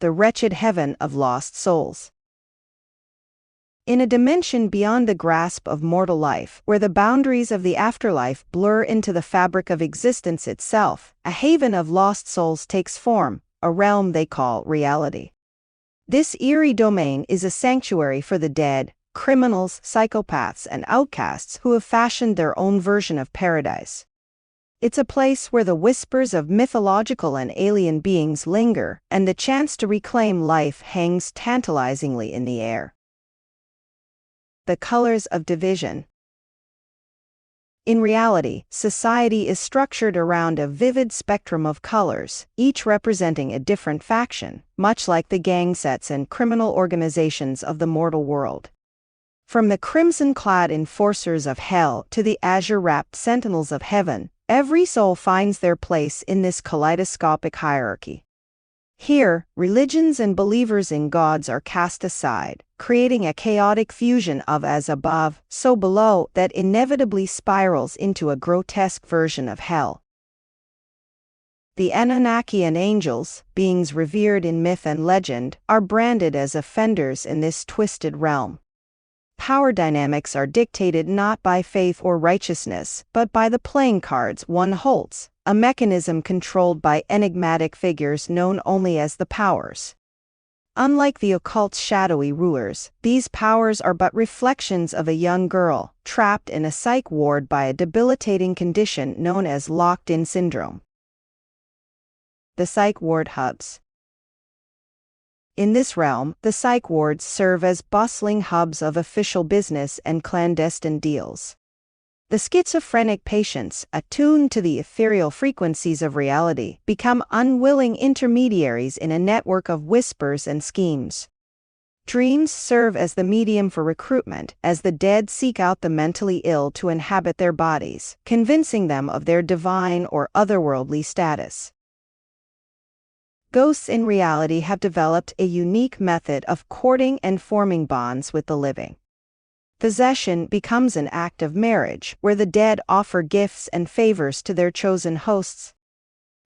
the wretched heaven of lost souls. In a dimension beyond the grasp of mortal life, where the boundaries of the afterlife blur into the fabric of existence itself, a haven of lost souls takes form, a realm they call reality. This eerie domain is a sanctuary for the dead, criminals, psychopaths, and outcasts who have fashioned their own version of paradise. It's a place where the whispers of mythological and alien beings linger, and the chance to reclaim life hangs tantalizingly in the air. The colors of division. In reality, society is structured around a vivid spectrum of colors, each representing a different faction, much like the gang sets and criminal organizations of the mortal world. From the crimson-clad enforcers of hell to the azure-wrapped sentinels of heaven, every soul finds their place in this kaleidoscopic hierarchy. Here, religions and believers in gods are cast aside, creating a chaotic fusion of as above, so below that inevitably spirals into a grotesque version of hell. The Anunnaki and angels, beings revered in myth and legend, are branded as offenders in this twisted realm. Power dynamics are dictated not by faith or righteousness, but by the playing cards one holds, a mechanism controlled by enigmatic figures known only as the powers. Unlike the occult's shadowy rulers, these powers are but reflections of a young girl, trapped in a psych ward by a debilitating condition known as locked-in syndrome. The psych ward hubs. In this realm, the psych wards serve as bustling hubs of official business and clandestine deals. The schizophrenic patients, attuned to the ethereal frequencies of reality, become unwilling intermediaries in a network of whispers and schemes. Dreams serve as the medium for recruitment, as the dead seek out the mentally ill to inhabit their bodies, convincing them of their divine or otherworldly status. Ghosts in reality have developed a unique method of courting and forming bonds with the living. Possession becomes an act of marriage, where the dead offer gifts and favors to their chosen hosts.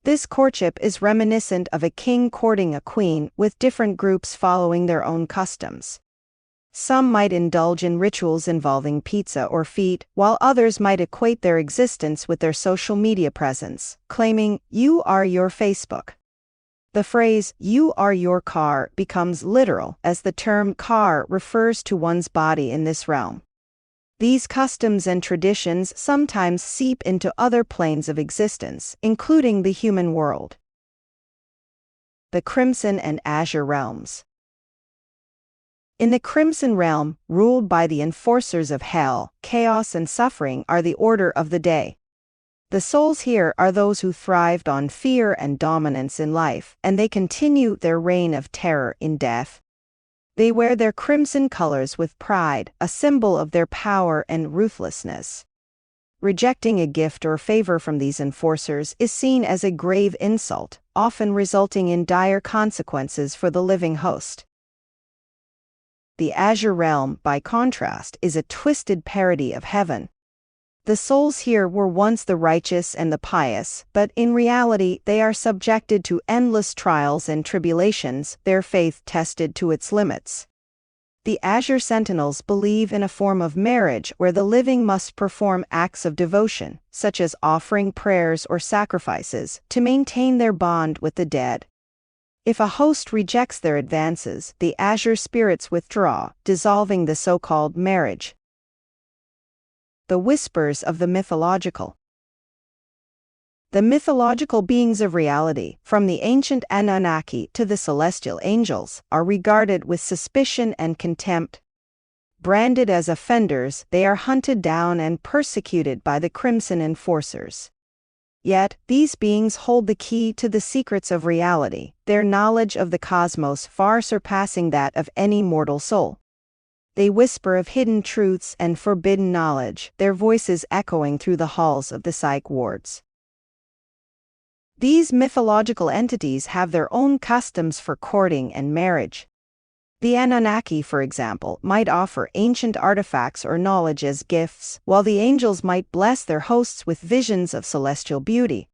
This courtship is reminiscent of a king courting a queen, with different groups following their own customs. Some might indulge in rituals involving pizza or feet, while others might equate their existence with their social media presence, claiming, "You are your Facebook." The phrase, "you are your car," becomes literal, as the term car refers to one's body in this realm. These customs and traditions sometimes seep into other planes of existence, including the human world. The Crimson and Azure realms. In the Crimson realm, ruled by the enforcers of hell, chaos and suffering are the order of the day. The souls here are those who thrived on fear and dominance in life, and they continue their reign of terror in death. They wear their crimson colors with pride, a symbol of their power and ruthlessness. Rejecting a gift or favor from these enforcers is seen as a grave insult, often resulting in dire consequences for the living host. The Azure realm, by contrast, is a twisted parody of heaven. The souls here were once the righteous and the pious, but in reality they are subjected to endless trials and tribulations, their faith tested to its limits. The Azure Sentinels believe in a form of marriage where the living must perform acts of devotion, such as offering prayers or sacrifices, to maintain their bond with the dead. If a host rejects their advances, the Azure spirits withdraw, dissolving the so-called marriage. The whispers of the mythological. The mythological beings of reality, from the ancient Anunnaki to the celestial angels, are regarded with suspicion and contempt. Branded as offenders, they are hunted down and persecuted by the Crimson Enforcers. Yet, these beings hold the key to the secrets of reality, their knowledge of the cosmos far surpassing that of any mortal soul. They whisper of hidden truths and forbidden knowledge, their voices echoing through the halls of the psych wards. These mythological entities have their own customs for courting and marriage. The Anunnaki, for example, might offer ancient artifacts or knowledge as gifts, while the angels might bless their hosts with visions of celestial beauty.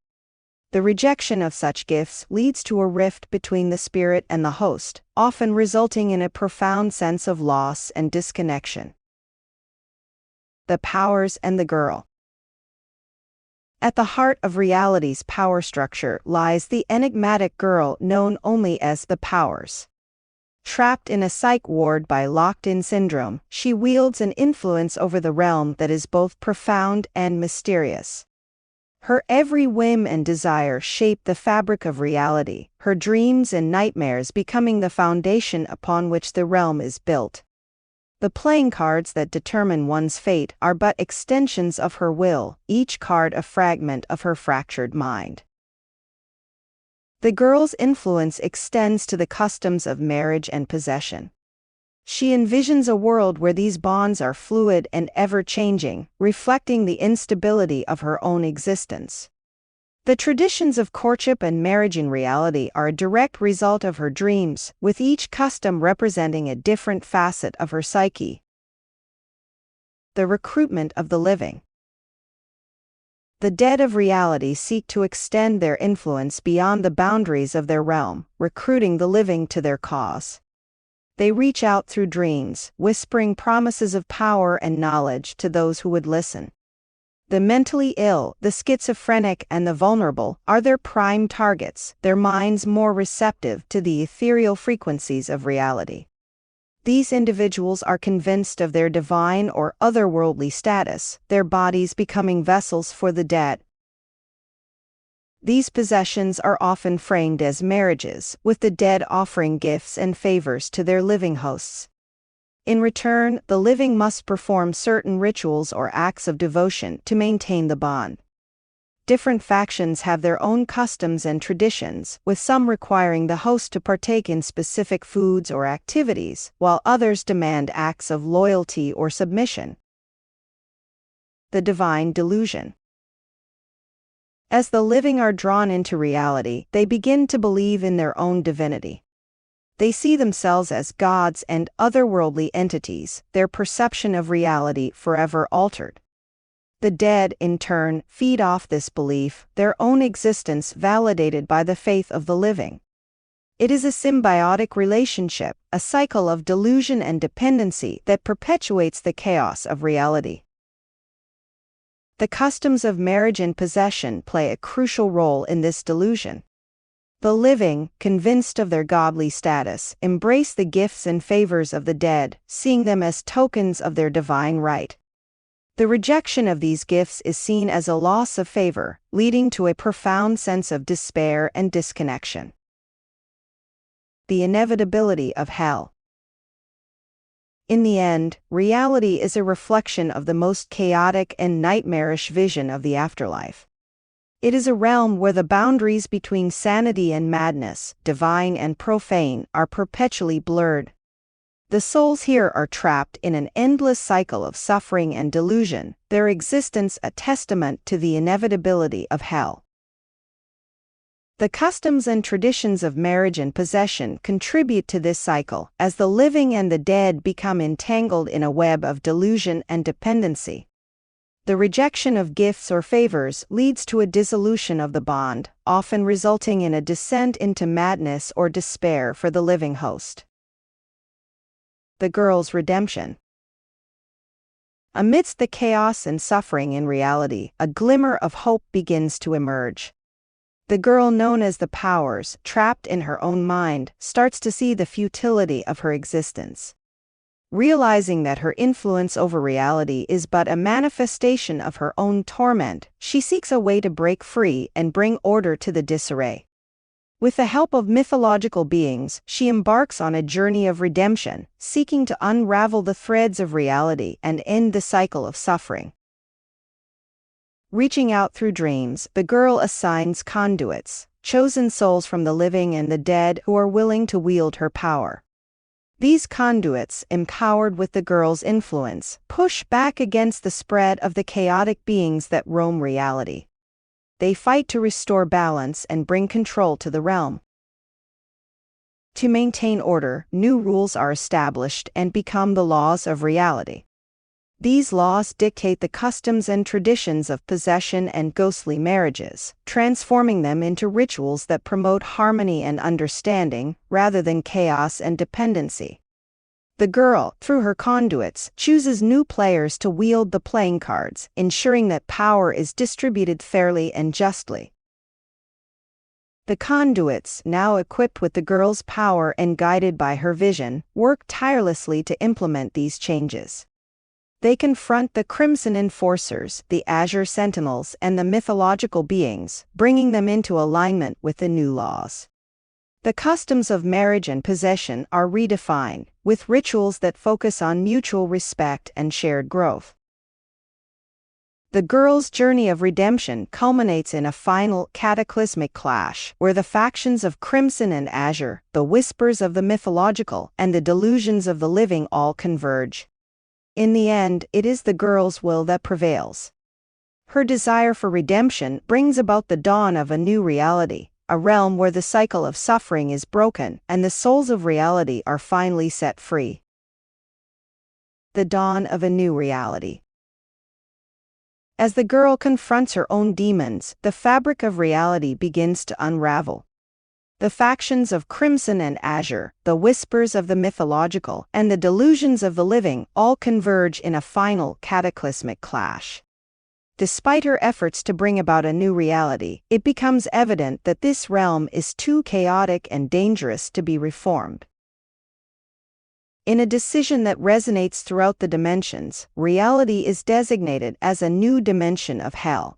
The rejection of such gifts leads to a rift between the spirit and the host, often resulting in a profound sense of loss and disconnection. The powers and the girl. At the heart of reality's power structure lies the enigmatic girl known only as the powers. Trapped in a psych ward by locked-in syndrome, she wields an influence over the realm that is both profound and mysterious. Her every whim and desire shape the fabric of reality, her dreams and nightmares becoming the foundation upon which the realm is built. The playing cards that determine one's fate are but extensions of her will, each card a fragment of her fractured mind. The girl's influence extends to the customs of marriage and possession. She envisions a world where these bonds are fluid and ever-changing, reflecting the instability of her own existence. The traditions of courtship and marriage in reality are a direct result of her dreams, with each custom representing a different facet of her psyche. The recruitment of the living. The dead of reality seek to extend their influence beyond the boundaries of their realm, recruiting the living to their cause. They reach out through dreams, whispering promises of power and knowledge to those who would listen. The mentally ill, the schizophrenic, and the vulnerable are their prime targets, their minds more receptive to the ethereal frequencies of reality. These individuals are convinced of their divine or otherworldly status, their bodies becoming vessels for the dead. These possessions are often framed as marriages, with the dead offering gifts and favors to their living hosts. In return, the living must perform certain rituals or acts of devotion to maintain the bond. Different factions have their own customs and traditions, with some requiring the host to partake in specific foods or activities, while others demand acts of loyalty or submission. The divine delusion. As the living are drawn into reality, they begin to believe in their own divinity. They see themselves as gods and otherworldly entities, their perception of reality forever altered. The dead, in turn, feed off this belief, their own existence validated by the faith of the living. It is a symbiotic relationship, a cycle of delusion and dependency that perpetuates the chaos of reality. The customs of marriage and possession play a crucial role in this delusion. The living, convinced of their godly status, embrace the gifts and favors of the dead, seeing them as tokens of their divine right. The rejection of these gifts is seen as a loss of favor, leading to a profound sense of despair and disconnection. The inevitability of hell. In the end, reality is a reflection of the most chaotic and nightmarish vision of the afterlife. It is a realm where the boundaries between sanity and madness, divine and profane, are perpetually blurred. The souls here are trapped in an endless cycle of suffering and delusion, their existence a testament to the inevitability of hell. The customs and traditions of marriage and possession contribute to this cycle, as the living and the dead become entangled in a web of delusion and dependency. The rejection of gifts or favors leads to a dissolution of the bond, often resulting in a descent into madness or despair for the living host. The girl's redemption. Amidst the chaos and suffering in reality, a glimmer of hope begins to emerge. The girl known as the powers, trapped in her own mind, starts to see the futility of her existence. Realizing that her influence over reality is but a manifestation of her own torment, she seeks a way to break free and bring order to the disarray. With the help of mythological beings, she embarks on a journey of redemption, seeking to unravel the threads of reality and end the cycle of suffering. Reaching out through dreams, the girl assigns conduits, chosen souls from the living and the dead who are willing to wield her power. These conduits, empowered with the girl's influence, push back against the spread of the chaotic beings that roam reality. They fight to restore balance and bring control to the realm. To maintain order, new rules are established and become the laws of reality. These laws dictate the customs and traditions of possession and ghostly marriages, transforming them into rituals that promote harmony and understanding, rather than chaos and dependency. The girl, through her conduits, chooses new players to wield the playing cards, ensuring that power is distributed fairly and justly. The conduits, now equipped with the girl's power and guided by her vision, work tirelessly to implement these changes. They confront the Crimson Enforcers, the Azure Sentinels, and the mythological beings, bringing them into alignment with the new laws. The customs of marriage and possession are redefined, with rituals that focus on mutual respect and shared growth. The girl's journey of redemption culminates in a final, cataclysmic clash, where the factions of Crimson and Azure, the whispers of the mythological, and the delusions of the living all converge. In the end, it is the girl's will that prevails. Her desire for redemption brings about the dawn of a new reality, a realm where the cycle of suffering is broken and the souls of reality are finally set free. The dawn of a new reality. As the girl confronts her own demons, the fabric of reality begins to unravel. The factions of Crimson and Azure, the whispers of the mythological, and the delusions of the living all converge in a final, cataclysmic clash. Despite her efforts to bring about a new reality, it becomes evident that this realm is too chaotic and dangerous to be reformed. In a decision that resonates throughout the dimensions, reality is designated as a new dimension of hell.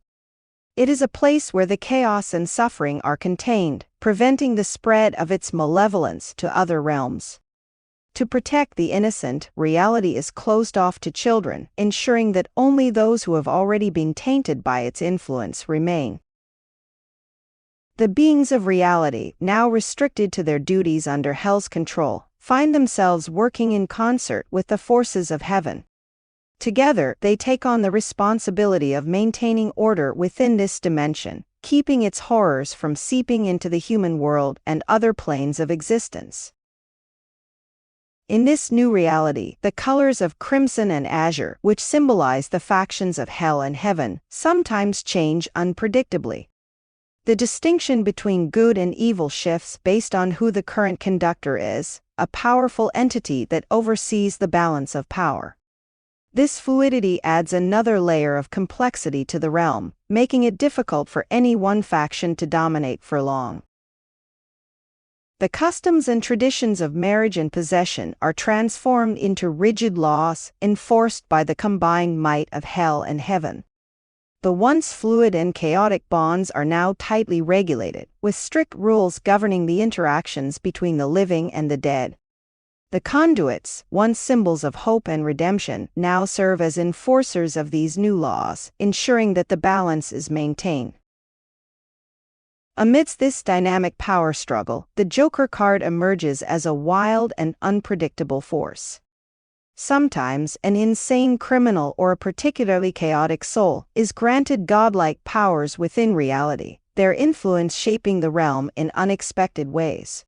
It is a place where the chaos and suffering are contained, preventing the spread of its malevolence to other realms. To protect the innocent, reality is closed off to children, ensuring that only those who have already been tainted by its influence remain. The beings of reality, now restricted to their duties under hell's control, find themselves working in concert with the forces of heaven. Together, they take on the responsibility of maintaining order within this dimension, keeping its horrors from seeping into the human world and other planes of existence. In this new reality, the colors of Crimson and Azure, which symbolize the factions of hell and heaven, sometimes change unpredictably. The distinction between good and evil shifts based on who the current conductor is, a powerful entity that oversees the balance of power. This fluidity adds another layer of complexity to the realm, making it difficult for any one faction to dominate for long. The customs and traditions of marriage and possession are transformed into rigid laws, enforced by the combined might of hell and heaven. The once fluid and chaotic bonds are now tightly regulated, with strict rules governing the interactions between the living and the dead. The conduits, once symbols of hope and redemption, now serve as enforcers of these new laws, ensuring that the balance is maintained. Amidst this dynamic power struggle, the Joker card emerges as a wild and unpredictable force. Sometimes, an insane criminal or a particularly chaotic soul is granted godlike powers within reality, their influence shaping the realm in unexpected ways.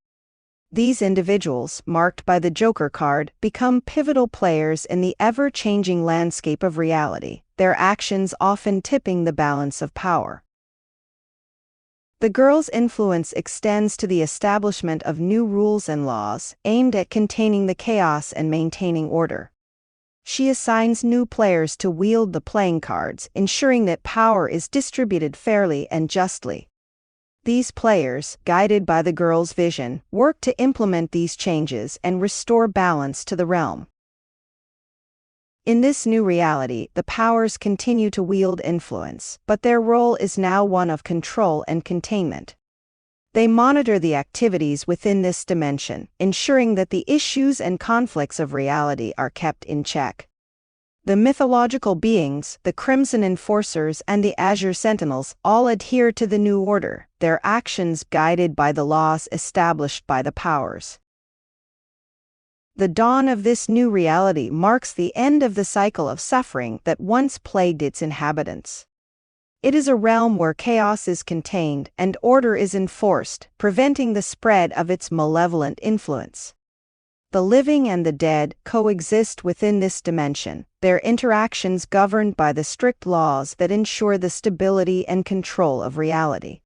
These individuals, marked by the Joker card, become pivotal players in the ever-changing landscape of reality, their actions often tipping the balance of power. The girl's influence extends to the establishment of new rules and laws, aimed at containing the chaos and maintaining order. She assigns new players to wield the playing cards, ensuring that power is distributed fairly and justly. These players, guided by the girl's vision, work to implement these changes and restore balance to the realm. In this new reality, the powers continue to wield influence, but their role is now one of control and containment. They monitor the activities within this dimension, ensuring that the issues and conflicts of reality are kept in check. The mythological beings, the Crimson Enforcers and the Azure Sentinels, all adhere to the new order, their actions guided by the laws established by the powers. The dawn of this new reality marks the end of the cycle of suffering that once plagued its inhabitants. It is a realm where chaos is contained and order is enforced, preventing the spread of its malevolent influence. The living and the dead coexist within this dimension, their interactions governed by the strict laws that ensure the stability and control of reality.